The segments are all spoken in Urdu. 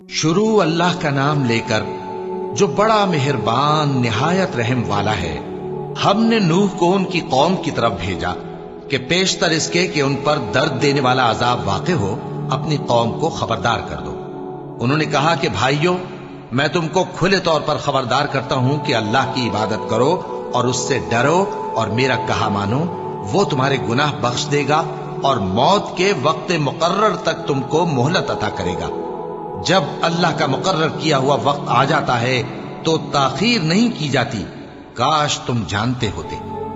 شروع اللہ کا نام لے کر جو بڑا مہربان نہایت رحم والا ہے۔ ہم نے نوح کو ان کی قوم کی طرف بھیجا کہ پیشتر اس کے کہ ان پر درد دینے والا عذاب واقع ہو اپنی قوم کو خبردار کر دو۔ انہوں نے کہا کہ بھائیو، میں تم کو کھلے طور پر خبردار کرتا ہوں کہ اللہ کی عبادت کرو اور اس سے ڈرو اور میرا کہا مانو، وہ تمہارے گناہ بخش دے گا اور موت کے وقت مقرر تک تم کو مہلت عطا کرے گا۔ جب اللہ کا مقرر کیا ہوا وقت آ جاتا ہے تو تاخیر نہیں کی جاتی، کاش تم جانتے ہوتے۔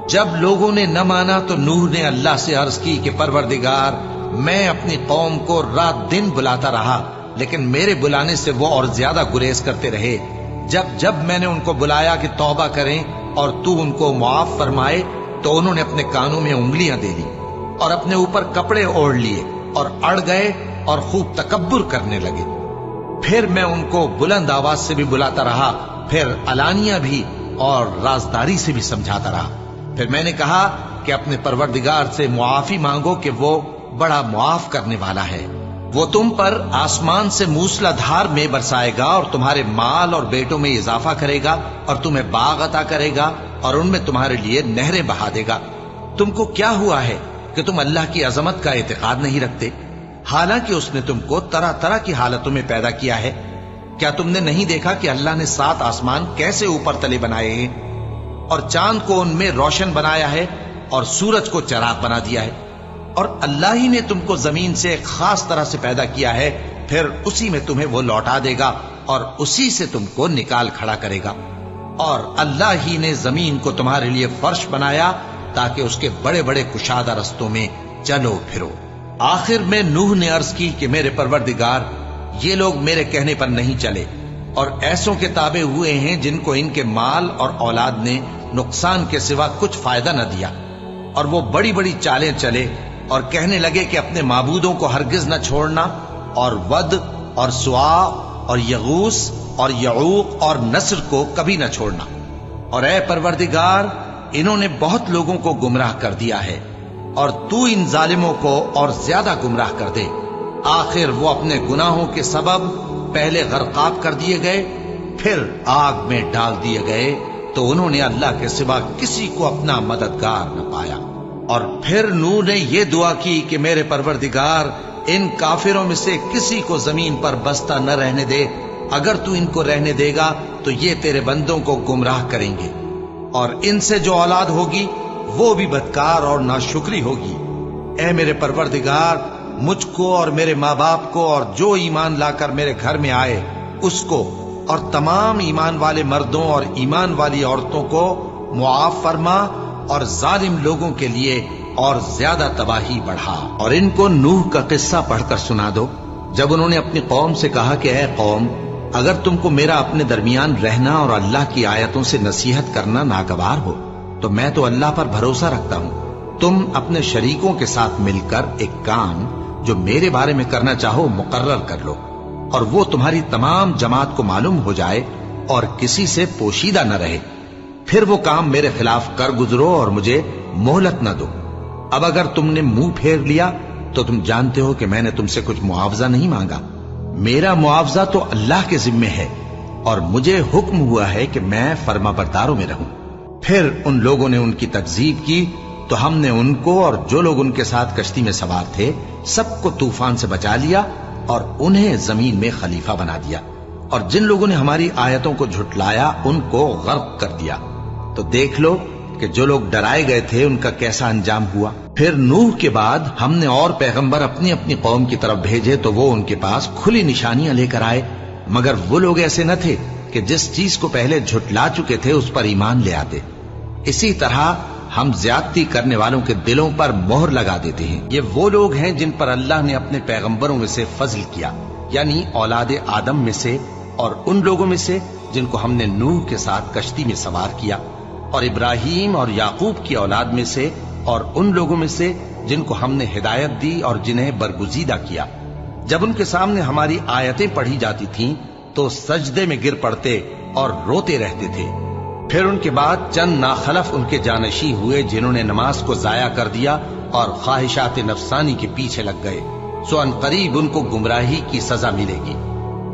جب لوگوں نے نہ مانا تو نوح نے اللہ سے عرض کی کہ پروردگار، میں اپنی قوم کو رات دن بلاتا رہا لیکن میرے بلانے سے وہ اور زیادہ گریز کرتے رہے۔ جب میں نے ان کو بلایا کہ توبہ کریں اور تو ان کو معاف فرمائے تو انہوں نے اپنے کانوں میں انگلیاں دے لی اور اپنے اوپر کپڑے اوڑھ لیے اور اڑ گئے اور خوب تکبر کرنے لگے۔ پھر میں ان کو بلند آواز سے بھی بلاتا رہا، پھر علانیہ بھی اور رازداری سے بھی سمجھاتا رہا۔ پھر میں نے کہا کہ اپنے پروردگار سے معافی مانگو کہ وہ بڑا معاف کرنے والا ہے۔ وہ تم پر آسمان سے موسلا دھار میں برسائے گا اور تمہارے مال اور بیٹوں میں اضافہ کرے گا اور تمہیں باغ عطا کرے گا اور ان میں تمہارے لیے نہریں بہا دے گا۔ تم کو کیا ہوا ہے کہ تم اللہ کی عظمت کا اعتقاد نہیں رکھتے، حالانکہ اس نے تم کو طرح طرح کی حالتوں میں پیدا کیا ہے؟ کیا تم نے نہیں دیکھا کہ اللہ نے 7 آسمان کیسے اوپر تلے بنائے ہیں اور چاند کو ان میں روشن بنایا ہے اور سورج کو چراغ بنا دیا ہے؟ اور اللہ ہی نے تم کو زمین سے ایک خاص طرح سے پیدا کیا ہے، پھر اسی میں تمہیں وہ لوٹا دے گا اور اسی سے تم کو نکال کھڑا کرے گا۔ اور اللہ ہی نے زمین کو تمہارے لیے فرش بنایا تاکہ اس کے بڑے بڑے کشادہ رستوں میں چلو پھرو۔ آخر میں نوح نے عرض کی کہ میرے پروردگار، یہ لوگ میرے کہنے پر نہیں چلے اور ایسوں کے تابع ہوئے ہیں جن کو ان کے مال اور اولاد نے نقصان کے سوا کچھ فائدہ نہ دیا، اور وہ بڑی بڑی چالیں چلے اور کہنے لگے کہ اپنے معبودوں کو ہرگز نہ چھوڑنا، اور ود اور سوا اور یغوث اور یعوق اور نصر کو کبھی نہ چھوڑنا۔ اور اے پروردگار، انہوں نے بہت لوگوں کو گمراہ کر دیا ہے، اور تو ان ظالموں کو اور زیادہ گمراہ کر دے۔ آخر وہ اپنے گناہوں کے سبب پہلے غرقاب کر دیے گئے، پھر آگ میں ڈال دیے گئے، تو انہوں نے اللہ کے سوا کسی کو اپنا مددگار نہ پایا۔ اور پھر نوح نے یہ دعا کی کہ میرے پروردگار، ان کافروں میں سے کسی کو زمین پر بستا نہ رہنے دے، اگر تو ان کو رہنے دے گا تو یہ تیرے بندوں کو گمراہ کریں گے، اور ان سے جو اولاد ہوگی وہ بھی بدکار اور ناشکری ہوگی۔ اے میرے پروردگار، مجھ کو اور میرے ماں باپ کو اور جو ایمان لا کر میرے گھر میں آئے اس کو اور تمام ایمان والے مردوں اور ایمان والی عورتوں کو معاف فرما، اور ظالم لوگوں کے لیے اور زیادہ تباہی بڑھا۔ اور ان کو نوح کا قصہ پڑھ کر سنا دو، جب انہوں نے اپنی قوم سے کہا کہ اے قوم، اگر تم کو میرا اپنے درمیان رہنا اور اللہ کی آیتوں سے نصیحت کرنا ناگوار ہو تو میں تو اللہ پر بھروسہ رکھتا ہوں، تم اپنے شریکوں کے ساتھ مل کر ایک کام جو میرے بارے میں کرنا چاہو مقرر کر لو، اور وہ تمہاری تمام جماعت کو معلوم ہو جائے اور کسی سے پوشیدہ نہ رہے، پھر وہ کام میرے خلاف کر گزرو اور مجھے مہلت نہ دو۔ اب اگر تم نے منہ پھیر لیا تو تم جانتے ہو کہ میں نے تم سے کچھ معاوضہ نہیں مانگا، میرا معاوضہ تو اللہ کے ذمے ہے، اور مجھے حکم ہوا ہے کہ میں فرما برداروں میں رہوں۔ پھر ان لوگوں نے ان کی تکذیب کی تو ہم نے ان کو اور جو لوگ ان کے ساتھ کشتی میں سوار تھے سب کو طوفان سے بچا لیا اور انہیں زمین میں خلیفہ بنا دیا، اور جن لوگوں نے ہماری آیتوں کو جھٹلایا ان کو غرق کر دیا۔ تو دیکھ لو کہ جو لوگ ڈرائے گئے تھے ان کا کیسا انجام ہوا۔ پھر نوح کے بعد ہم نے اور پیغمبر اپنی اپنی قوم کی طرف بھیجے تو وہ ان کے پاس کھلی نشانیاں لے کر آئے، مگر وہ لوگ ایسے نہ تھے کہ جس چیز کو پہلے جھٹلا چکے تھے اس پر ایمان لے آتے۔ اسی طرح ہم زیادتی کرنے والوں کے دلوں پر مہر لگا دیتے ہیں۔ یہ وہ لوگ ہیں جن پر اللہ نے اپنے پیغمبروں میں سے فضل کیا، یعنی اولاد آدم میں سے اور ان لوگوں میں سے جن کو ہم نے نوح کے ساتھ کشتی میں سوار کیا، اور ابراہیم اور یعقوب کی اولاد میں سے اور ان لوگوں میں سے جن کو ہم نے ہدایت دی اور جنہیں برگزیدہ کیا۔ جب ان کے سامنے ہماری آیتیں پڑھی جاتی تھیں تو سجدے میں گر پڑتے اور روتے رہتے تھے۔ پھر ان کے بعد چند ناخلف ان کے جانشین ہوئے جنہوں نے نماز کو ضائع کر دیا اور خواہشات نفسانی کے پیچھے لگ گئے، سو ان قریب ان کو گمراہی کی سزا ملے گی۔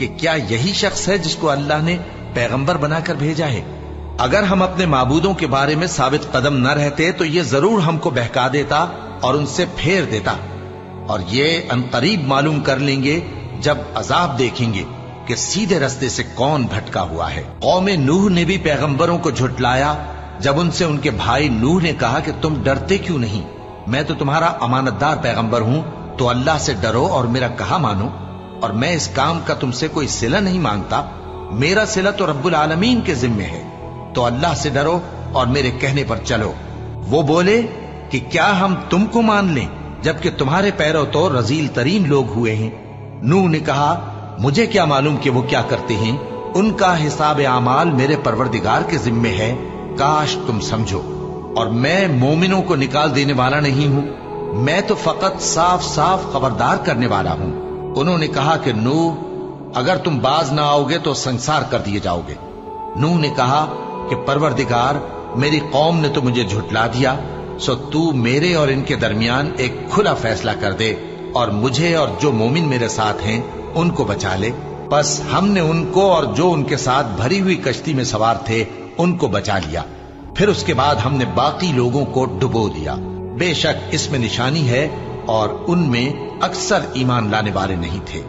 کہ کیا یہی شخص ہے جس کو اللہ نے پیغمبر بنا کر بھیجا ہے؟ اگر ہم اپنے معبودوں کے بارے میں ثابت قدم نہ رہتے تو یہ ضرور ہم کو بہکا دیتا اور ان سے پھیر دیتا، اور یہ انقریب معلوم کر لیں گے جب عذاب دیکھیں گے کہ سیدھے رستے سے کون بھٹکا ہوا ہے۔ قوم نوح نے بھی پیغمبروں کو جھٹلایا جب ان سے ان کے بھائی نوح نے کہا کہ تم ڈرتے کیوں نہیں؟ میں تو تمہارا امانت دار پیغمبر ہوں، تو اللہ سے ڈرو اور میرا کہا مانو، اور میں اس کام کا تم سے کوئی صلہ نہیں مانگتا، میرا صلہ تو رب العالمین کے ذمے ہے، تو اللہ سے ڈرو اور میرے کہنے پر چلو۔ وہ بولے کہ کیا ہم تم کو مان لیں جبکہ تمہارے پیرو تو رذیل ترین لوگ ہوئے ہیں؟ نوح نے کہا مجھے کیا معلوم کہ وہ کیا کرتے ہیں، ان کا حساب اعمال میرے پروردگار کے ذمے ہے، کاش تم سمجھو، اور میں مومنوں کو نکال دینے والا نہیں ہوں، میں تو فقط صاف صاف خبردار کرنے والا ہوں۔ انہوں نے کہا کہ نوح اگر تم باز نہ آؤ گے تو سنسار کر دیے جاؤ گے۔ نوح نے کہا کہ پروردگار میری قوم نے تو مجھے جھٹلا دیا، سو تو میرے اور ان کے درمیان ایک کھلا فیصلہ کر دے اور مجھے اور جو مومن میرے ساتھ ہیں ان کو بچا لے۔ بس ہم نے ان کو اور جو ان کے ساتھ بھری ہوئی کشتی میں سوار تھے ان کو بچا لیا، پھر اس کے بعد ہم نے باقی لوگوں کو ڈبو دیا۔ بے شک اس میں نشانی ہے اور ان میں اکثر ایمان لانے والے نہیں تھے،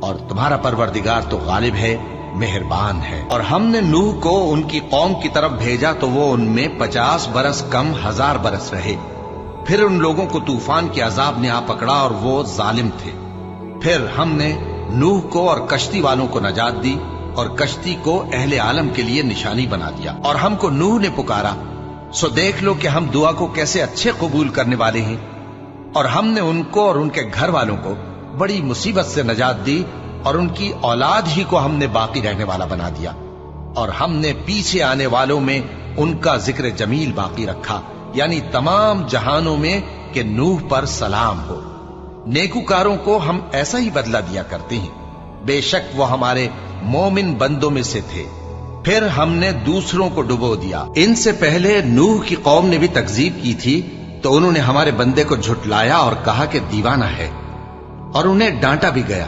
اور تمہارا پروردگار تو غالب ہے، مہربان ہے۔ اور ہم نے نوح کو ان کی قوم کی طرف بھیجا تو وہ ان میں 50 برس کم 1000 برس رہے، پھر ان لوگوں کو طوفان کے عذاب نے آ پکڑا اور وہ ظالم تھے۔ پھر ہم نے نوح کو اور کشتی والوں کو نجات دی اور کشتی کو اہل عالم کے لیے نشانی بنا دیا۔ اور ہم کو نوح نے پکارا، سو دیکھ لو کہ ہم دعا کو کیسے اچھے قبول کرنے والے ہیں، اور ہم نے ان کو اور ان کے گھر والوں کو بڑی مصیبت سے نجات دی، اور ان کی اولاد ہی کو ہم نے باقی رہنے والا بنا دیا، اور ہم نے پیچھے آنے والوں میں ان کا ذکر جمیل باقی رکھا، یعنی تمام جہانوں میں کہ نوح پر سلام ہو۔ نیکوکاروں کو ہم ایسا ہی بدلہ دیا کرتے ہیں، بے شک وہ ہمارے مومن بندوں میں سے تھے۔ پھر ہم نے دوسروں کو ڈبو دیا۔ ان سے پہلے نوح کی قوم نے بھی تکذیب کی تھی، تو انہوں نے ہمارے بندے کو جھٹلایا اور کہا کہ دیوانہ ہے، اور انہیں ڈانٹا بھی گیا۔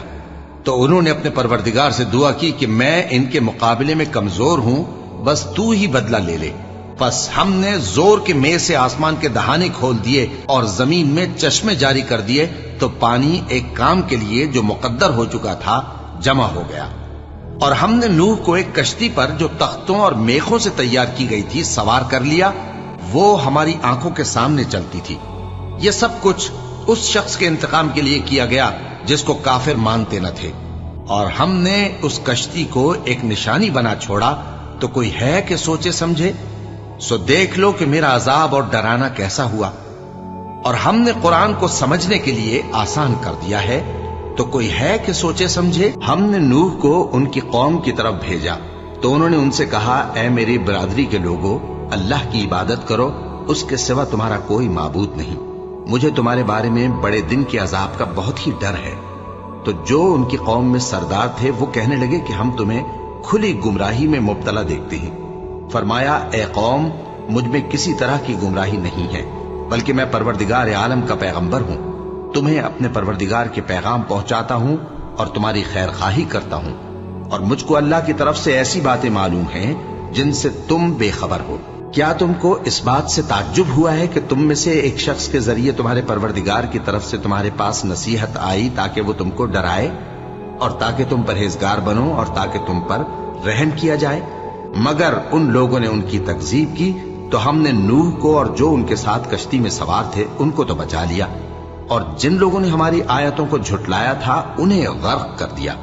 تو انہوں نے اپنے پروردگار سے دعا کی کہ میں ان کے مقابلے میں کمزور ہوں، بس تو ہی بدلہ لے لے۔ پس ہم نے زور کے مے سے آسمان کے دہانے کھول دیے اور زمین میں چشمے جاری کر دیے، تو پانی ایک کام کے لیے جو مقدر ہو چکا تھا جمع ہو گیا۔ اور ہم نے نوح کو ایک کشتی پر جو تختوں اور میخوں سے تیار کی گئی تھی سوار کر لیا، وہ ہماری آنکھوں کے سامنے چلتی تھی۔ یہ سب کچھ اس شخص کے انتقام کے لیے کیا گیا جس کو کافر مانتے نہ تھے۔ اور ہم نے اس کشتی کو ایک نشانی بنا چھوڑا، تو کوئی ہے کہ سوچے سمجھے؟ سو دیکھ لو کہ میرا عذاب اور ڈرانا کیسا ہوا۔ اور ہم نے قرآن کو سمجھنے کے لیے آسان کر دیا ہے، تو کوئی ہے کہ سوچے سمجھے؟ ہم نے نوح کو ان کی قوم کی طرف بھیجا، تو انہوں نے ان سے کہا اے میری برادری کے لوگوں، اللہ کی عبادت کرو، اس کے سوا تمہارا کوئی معبود نہیں۔ مجھے تمہارے بارے میں بڑے دن کے عذاب کا بہت ہی ڈر ہے۔ تو جو ان کی قوم میں سردار تھے وہ کہنے لگے کہ ہم تمہیں کھلی گمراہی میں مبتلا دیکھتے ہیں۔ فرمایا اے قوم، مجھ میں کسی طرح کی گمراہی نہیں ہے، بلکہ میں پروردگار عالم کا پیغمبر ہوں، تمہیں اپنے پروردگار کے پیغام پہنچاتا ہوں اور تمہاری خیر خواہی کرتا ہوں، اور مجھ کو اللہ کی طرف سے ایسی باتیں معلوم ہیں جن سے تم بے خبر ہو۔ کیا تم کو اس بات سے تعجب ہوا ہے کہ تم میں سے ایک شخص کے ذریعے تمہارے پروردگار کی طرف سے تمہارے پاس نصیحت آئی تاکہ وہ تم کو ڈرائے اور تاکہ تم پرہیزگار بنو اور تاکہ تم پر رحم کیا جائے؟ مگر ان لوگوں نے ان کی تکذیب کی، تو ہم نے نوح کو اور جو ان کے ساتھ کشتی میں سوار تھے ان کو تو بچا لیا، اور جن لوگوں نے ہماری آیتوں کو جھٹلایا تھا انہیں غرق کر دیا۔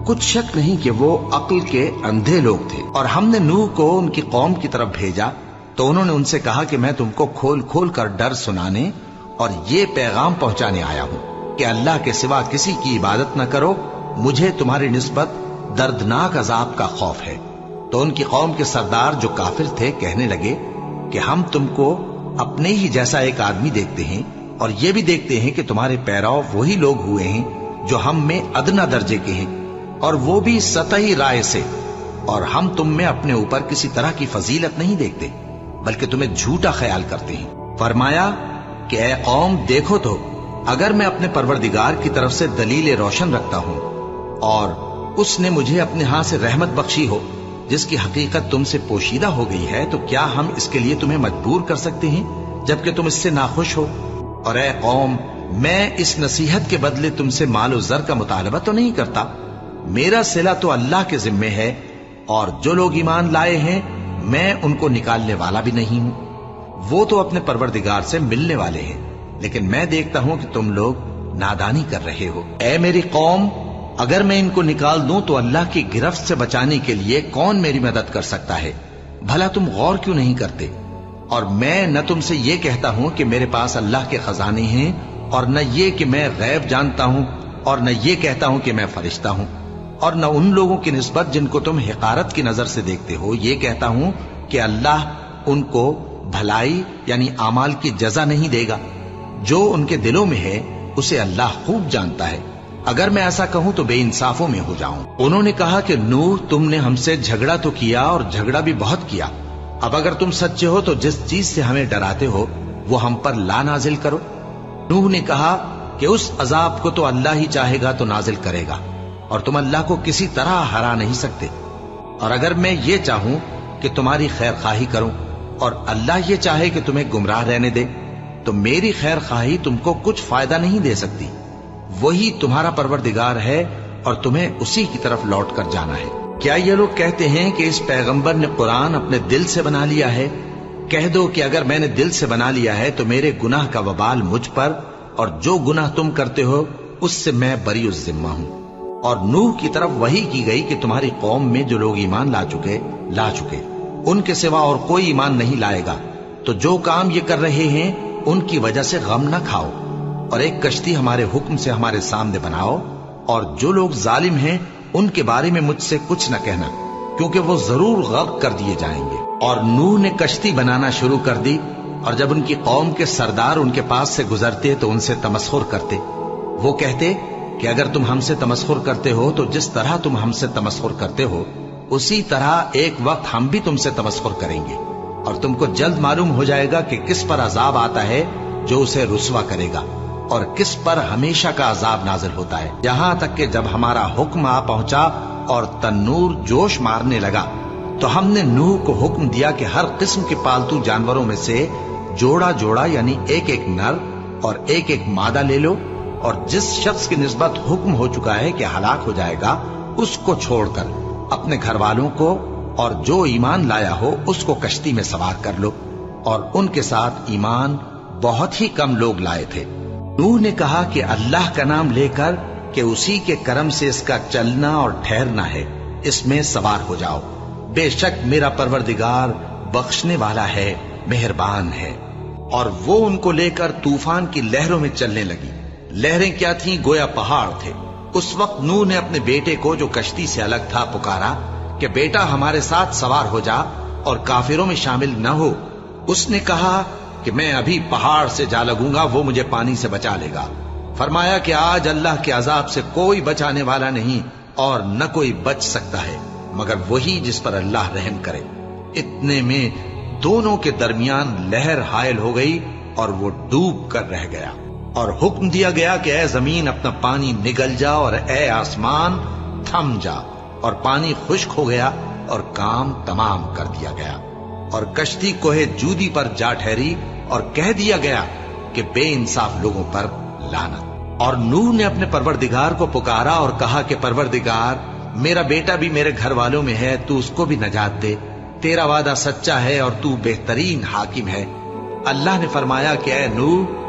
کچھ شک نہیں کہ وہ عقل کے اندھے لوگ تھے۔ اور ہم نے نوح کو ان کی قوم کی طرف بھیجا، تو انہوں نے ان سے کہا کہ میں تم کو کھول کھول کر ڈر سنانے اور یہ پیغام پہنچانے آیا ہوں کہ اللہ کے سوا کسی کی عبادت نہ کرو، مجھے تمہاری نسبت دردناک عذاب کا خوف ہے۔ تو ان کی قوم کے سردار جو کافر تھے کہنے لگے کہ ہم تم کو اپنے ہی جیسا ایک آدمی دیکھتے ہیں، اور یہ بھی دیکھتے ہیں کہ تمہارے پیرو وہی لوگ ہوئے ہیں جو ہم میں ادنا درجے کے ہیں، اور وہ بھی سطحی رائے سے، اور ہم تم میں اپنے اوپر کسی طرح کی فضیلت نہیں دیکھتے بلکہ تمہیں جھوٹا خیال کرتے ہیں۔ فرمایا کہ اے قوم دیکھو تو، اگر میں اپنے پروردگار کی طرف سے دلیل روشن رکھتا ہوں اور اس نے مجھے اپنے ہاں سے رحمت بخشی ہو جس کی حقیقت تم سے پوشیدہ ہو گئی ہے، تو کیا ہم اس کے لیے تمہیں مجبور کر سکتے ہیں جبکہ تم اس سے ناخوش ہو؟ اور اے قوم، میں اس نصیحت کے بدلے تم سے مال و زر کا مطالبہ تو نہیں کرتا، میرا صلہ تو اللہ کے ذمے ہے، اور جو لوگ ایمان لائے ہیں میں ان کو نکالنے والا بھی نہیں ہوں، وہ تو اپنے پروردگار سے ملنے والے ہیں، لیکن میں دیکھتا ہوں کہ تم لوگ نادانی کر رہے ہو۔ اے میری قوم، اگر میں ان کو نکال دوں تو اللہ کی گرفت سے بچانے کے لیے کون میری مدد کر سکتا ہے؟ بھلا تم غور کیوں نہیں کرتے؟ اور میں نہ تم سے یہ کہتا ہوں کہ میرے پاس اللہ کے خزانے ہیں، اور نہ یہ کہ میں غیب جانتا ہوں، اور نہ یہ کہتا ہوں کہ میں فرشتہ ہوں، اور نہ ان لوگوں کی نسبت جن کو تم حقارت کی نظر سے دیکھتے ہو یہ کہتا ہوں کہ اللہ ان کو بھلائی یعنی اعمال کی جزا نہیں دے گا۔ جو ان کے دلوں میں ہے اسے اللہ خوب جانتا ہے، اگر میں ایسا کہوں تو بے انصافوں میں ہو جاؤں۔ انہوں نے کہا کہ نوح، تم نے ہم سے جھگڑا تو کیا اور جھگڑا بھی بہت کیا، اب اگر تم سچے ہو تو جس چیز سے ہمیں ڈراتے ہو وہ ہم پر لا نازل کرو۔ نوح نے کہا کہ اس عذاب کو تو اللہ ہی چاہے گا تو نازل کرے گا، اور تم اللہ کو کسی طرح ہرا نہیں سکتے، اور اگر میں یہ چاہوں کہ تمہاری خیر خواہی کروں اور اللہ یہ چاہے کہ تمہیں گمراہ رہنے دے تو میری خیر خواہی تم کو کچھ فائدہ نہیں دے سکتی، وہی تمہارا پروردگار ہے اور تمہیں اسی کی طرف لوٹ کر جانا ہے۔ کیا یہ لوگ کہتے ہیں کہ اس پیغمبر نے قرآن اپنے دل سے بنا لیا ہے؟ کہہ دو کہ اگر میں نے دل سے بنا لیا ہے تو میرے گناہ کا وبال مجھ پر، اور جو گناہ تم کرتے ہو اس سے میں بری الذمہ ہوں۔ اور نوح کی طرف وحی کی گئی کہ تمہاری قوم میں جو لوگ ایمان لا چکے ان کے سوا اور کوئی ایمان نہیں لائے گا، تو جو کام یہ کر رہے ہیں ان کی وجہ سے غم نہ کھاؤ، اور ایک کشتی ہمارے حکم سے ہمارے سامنے بناؤ، اور جو لوگ ظالم ہیں ان کے بارے میں مجھ سے کچھ نہ کہنا، کیونکہ وہ ضرور غرق کر دیے جائیں گے۔ اور نوح نے کشتی بنانا شروع کر دی، اور جب ان کی قوم کے سردار ان کے پاس سے گزرتے تو ان سے تمسخر کرتے۔ وہ کہتے کہ اگر تم ہم سے تمسخر کرتے ہو تو جس طرح تم ہم سے تمسخر کرتے ہو اسی طرح ایک وقت ہم بھی تم سے تمسخر کریں گے، اور تم کو جلد معلوم ہو جائے گا کہ کس پر عذاب آتا ہے جو اسے رسوا کرے گا، اور کس پر ہمیشہ کا عذاب نازل ہوتا ہے، یہاں تک کہ جب ہمارا حکم آ پہنچا اور تنور جوش مارنے لگا تو ہم نے نوح کو حکم دیا کہ ہر قسم کے پالتو جانوروں میں سے جوڑا جوڑا یعنی ایک ایک نر اور ایک ایک مادہ لے لو، اور جس شخص کی نسبت حکم ہو چکا ہے کہ ہلاک ہو جائے گا اس کو چھوڑ کر اپنے گھر والوں کو اور جو ایمان لایا ہو اس کو کشتی میں سوار کر لو۔ اور ان کے ساتھ ایمان بہت ہی کم لوگ لائے تھے۔ نوح نے کہا کہ اللہ کا نام لے کر کہ اسی کے کرم سے اس کا چلنا اور ٹھہرنا ہے، اس میں سوار ہو جاؤ، بے شک میرا پروردگار بخشنے والا ہے، مہربان ہے۔ اور وہ ان کو لے کر طوفان کی لہروں میں چلنے لگی۔ لہریں کیا تھیں؟ گویا پہاڑ تھے۔ اس وقت نوح نے اپنے بیٹے کو جو کشتی سے الگ تھا پکارا کہ بیٹا ہمارے ساتھ سوار ہو جا اور کافروں میں شامل نہ ہو۔ اس نے کہا کہ میں ابھی پہاڑ سے جا لگوں گا، وہ مجھے پانی سے بچا لے گا۔ فرمایا کہ آج اللہ کے عذاب سے کوئی بچانے والا نہیں اور نہ کوئی بچ سکتا ہے مگر وہی جس پر اللہ رحم کرے۔ اتنے میں دونوں کے درمیان لہر حائل ہو گئی اور وہ ڈوب کر رہ گیا، اور حکم دیا گیا کہ اے زمین اپنا پانی نگل جا اور اے آسمان تھم جا، اور پانی خشک ہو گیا اور کام تمام کر دیا گیا، اور کشتی کوہ جودی پر جا ٹھہری، اور کہہ دیا گیا کہ بے انصاف لوگوں پر لعنت۔ اور نوح نے اپنے پروردگار کو پکارا اور کہا کہ پروردگار، میرا بیٹا بھی میرے گھر والوں میں ہے، تو اس کو بھی نجات دے، تیرا وعدہ سچا ہے اور تو بہترین حاکم ہے۔ اللہ نے فرمایا کہ اے نوح،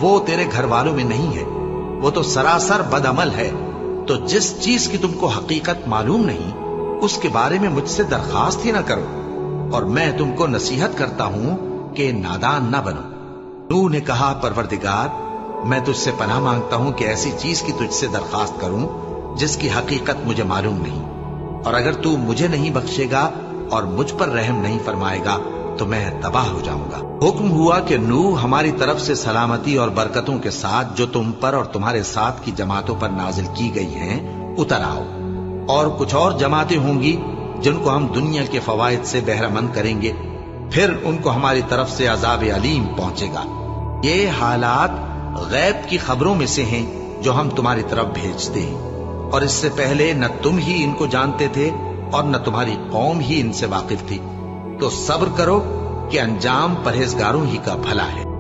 وہ تیرے گھر والوں میں نہیں ہے، وہ تو سراسر بد عمل ہے، تو جس چیز کی تم کو حقیقت معلوم نہیں اس کے بارے میں مجھ سے درخواست ہی نہ کرو، اور میں تم کو نصیحت کرتا ہوں کہ نادان نہ بنو۔ نوح نے کہا پروردگار، میں تجھ سے پناہ مانگتا ہوں کہ ایسی چیز کی تجھ سے درخواست کروں جس کی حقیقت مجھے معلوم نہیں، اور اگر تو مجھے نہیں بخشے گا اور مجھ پر رحم نہیں فرمائے گا تو میں تباہ ہو جاؤں گا۔ حکم ہوا کہ نوح ہماری طرف سے سلامتی اور برکتوں کے ساتھ جو تم پر اور تمہارے ساتھ کی جماعتوں پر نازل کی گئی ہیں اتر آؤ، اور کچھ اور جماعتیں ہوں گی جن کو ہم دنیا کے فوائد سے بہرہ مند کریں گے، پھر ان کو ہماری طرف سے عذاب علیم پہنچے گا۔ یہ حالات غیب کی خبروں میں سے ہیں جو ہم تمہاری طرف بھیجتے ہیں، اور اس سے پہلے نہ تم ہی ان کو جانتے تھے اور نہ تمہاری قوم ہی ان سے واقف تھی، تو صبر کرو کہ انجام پرہیزگاروں ہی کا بھلا ہے۔